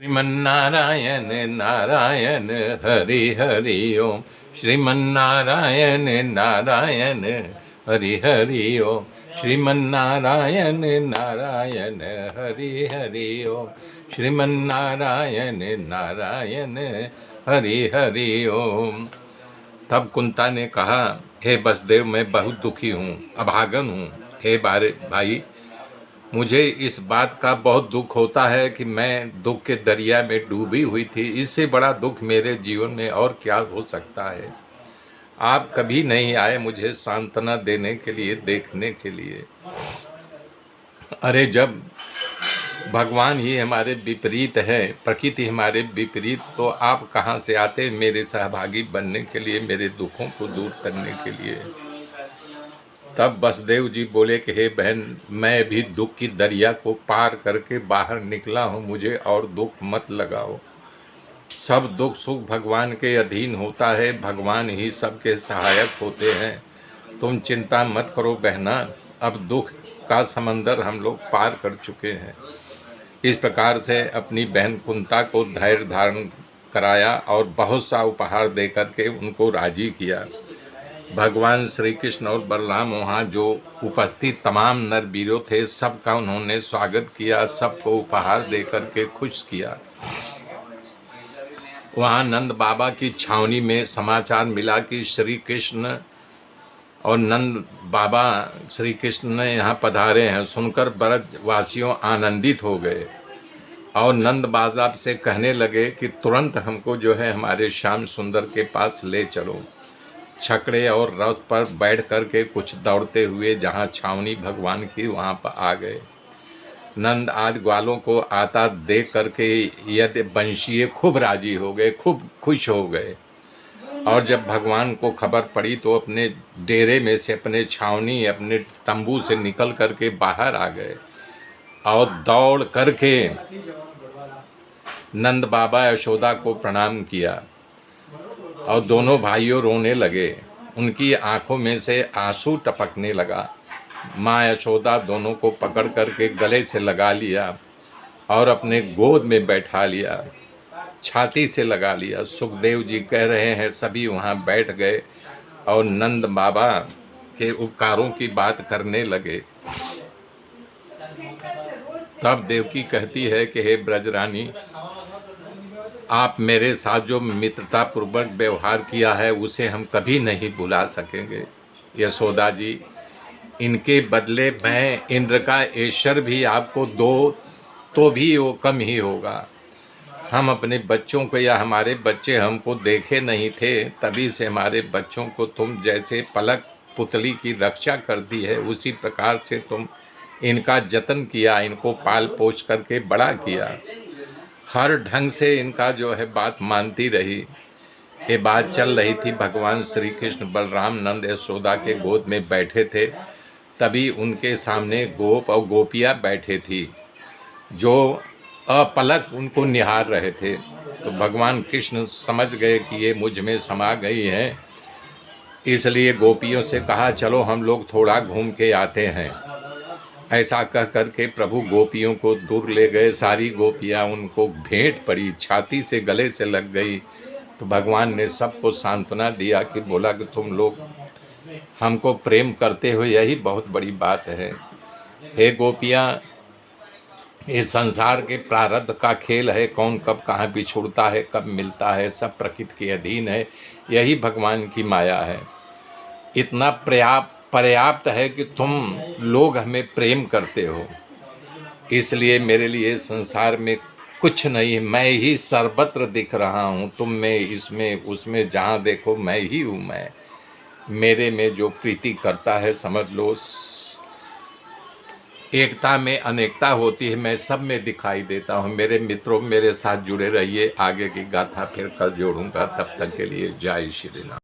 श्रीमन्नारायण नारायण हरि हरि ओम। श्रीमन्नारायण नारायण हरि हरि ओम। श्रीमन्नारायण नारायण हरि हरि ओम। श्रीमन्नारायण नारायण हरि हरि ओम। तब कुंता ने कहा, हे वसुदेव, मैं बहुत दुखी हूँ, अभागन हूँ। हे भाई, मुझे इस बात का बहुत दुख होता है कि मैं दुख के दरिया में डूबी हुई थी। इससे बड़ा दुख मेरे जीवन में और क्या हो सकता है। आप कभी नहीं आए मुझे सांत्वना देने के लिए, देखने के लिए। अरे जब भगवान ही हमारे विपरीत है, प्रकृति हमारे विपरीत, तो आप कहाँ से आते मेरे सहभागी बनने के लिए, मेरे दुखों को दूर करने के लिए। तब वसुदेव जी बोले कि हे बहन, मैं भी दुख की दरिया को पार करके बाहर निकला हूँ, मुझे और दुख मत लगाओ। सब दुख सुख भगवान के अधीन होता है, भगवान ही सबके सहायक होते हैं। तुम चिंता मत करो बहना, अब दुख का समंदर हम लोग पार कर चुके हैं। इस प्रकार से अपनी बहन कुंता को धैर्य धारण कराया और बहुत सा उपहार दे करके उनको राजी किया। भगवान श्री कृष्ण और बलराम वहाँ जो उपस्थित तमाम नर वीरों थे, सबका उन्होंने स्वागत किया, सबको उपहार दे करके खुश किया। वहाँ नंद बाबा की छावनी में समाचार मिला कि श्री कृष्ण और नंद बाबा श्री कृष्ण ने यहाँ पधारे हैं। सुनकर ब्रजवासियों आनंदित हो गए और नंद बाबा से कहने लगे कि तुरंत हमको जो है हमारे श्याम सुंदर के पास ले चलो। छकड़े और रथ पर बैठ करके कुछ दौड़ते हुए जहाँ छावनी भगवान की वहाँ पर आ गए। नंद आदि ग्वालों को आता देख करके यदि वंशीय खूब राजी हो गए, खूब खुश हो गए। और जब भगवान को खबर पड़ी तो अपने डेरे में से, अपने छावनी, अपने तंबू से निकल करके बाहर आ गए और दौड़ करके नंद बाबा यशोदा को प्रणाम किया और दोनों भाइयों रोने लगे। उनकी आंखों में से आंसू टपकने लगा। माँ यशोदा दोनों को पकड़ करके गले से लगा लिया और अपने गोद में बैठा लिया, छाती से लगा लिया। सुखदेव जी कह रहे हैं सभी वहाँ बैठ गए और नंद बाबा के उपकारों की बात करने लगे। तब देवकी कहती है कि हे ब्रजरानी, आप मेरे साथ जो मित्रता पूर्वक व्यवहार किया है उसे हम कभी नहीं भुला सकेंगे। यशोदा जी, इनके बदले मैं इंद्र का ऐश्वर भी आपको दो तो भी वो कम ही होगा। हम अपने बच्चों को, या हमारे बच्चे हमको देखे नहीं थे, तभी से हमारे बच्चों को तुम जैसे पलक पुतली की रक्षा करती है उसी प्रकार से तुम इनका जतन किया, इनको पाल पोष करके बड़ा किया। हर ढंग से इनका जो है बात मानती रही। ये बात चल रही थी, भगवान श्री कृष्ण बलराम नंद यशोदा के गोद में बैठे थे। तभी उनके सामने गोप और गोपियाँ बैठे थी जो अपलक उनको निहार रहे थे। तो भगवान कृष्ण समझ गए कि ये मुझ में समा गई हैं, इसलिए गोपियों से कहा चलो हम लोग थोड़ा घूम के आते हैं। ऐसा कह करके प्रभु गोपियों को दूर ले गए। सारी गोपियाँ उनको भेंट पड़ी, छाती से गले से लग गई। तो भगवान ने सबको सांत्वना दिया कि बोला कि तुम लोग हमको प्रेम करते हो, यही बहुत बड़ी बात है। हे गोपियाँ, इस संसार के प्रारब्ध का खेल है, कौन कब कहाँ बिछुड़ता है, कब मिलता है, सब प्रकृति के अधीन है। यही भगवान की माया है। इतना पर्याप्त है कि तुम लोग हमें प्रेम करते हो, इसलिए मेरे लिए संसार में कुछ नहीं, मैं ही सर्वत्र दिख रहा हूँ। तुम में, इसमें, उसमें, जहाँ देखो मैं ही हूँ। मैं, मेरे में जो प्रीति करता है, समझ लो एकता में अनेकता होती है, मैं सब में दिखाई देता हूँ। मेरे मित्रों, मेरे साथ जुड़े रहिए। आगे की गाथा फिर कल जोड़ूंगा। तब तक के लिए जय श्री राम।